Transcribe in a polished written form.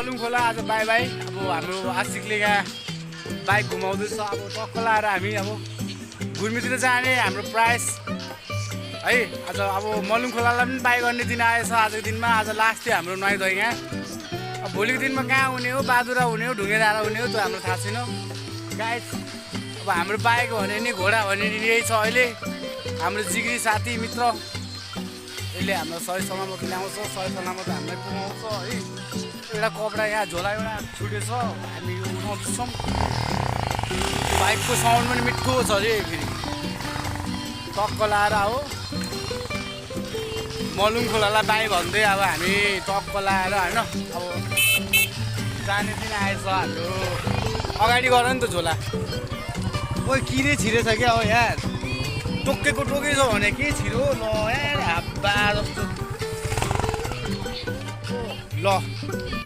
मलुङ खोला आज by by. अब हाम्रो आशिकले यहाँ बाइक घुमाउँदैछ। अब टक्क लाएर हामी अब घुर्मीतिर जाने हाम्रो प्रयास है। आज अब मलुङ खोलालाई पनि बाई गर्ने दिन आएछ आजको दिनमा। आज लास्ट थियो हाम्रो नुहाइधुवाइ यहाँ। अब भोलिको दिनमा कहाँ हुने हो, बादुरा हुने हो, ढुङ्गे डाँडा हुने हो त्यो हाम्रो थाहा छैन गाइस। अब हाम्रो बाइक भने नि घोडा भने नि यही छ अहिले। हाम्रो जिग्री साथी मित्र यसले हाम्रो सही सलामत ल्याउँछ, सही सलामत हामीलाई पुऱ्याउँछ है। एउटा कपडा यहाँ झोला एउटा छुटेछ, हामी यो उठाउँदैछौँ। बाइकको साउन्ड पनि मिठो छ अरे फेरि। टक्क लाएर हो मलुङ खोलालाई बाई भन्दै अब हामी टक्क लाएर होइन अब जाने दिन आएछ हाम्रो। अगाडि गर नि त झोला। ओइ किरे छिरेछ क्या हो यार, टोकेको टोकै छ भने के छिरो ल यार हाब्बा जस्तो ल।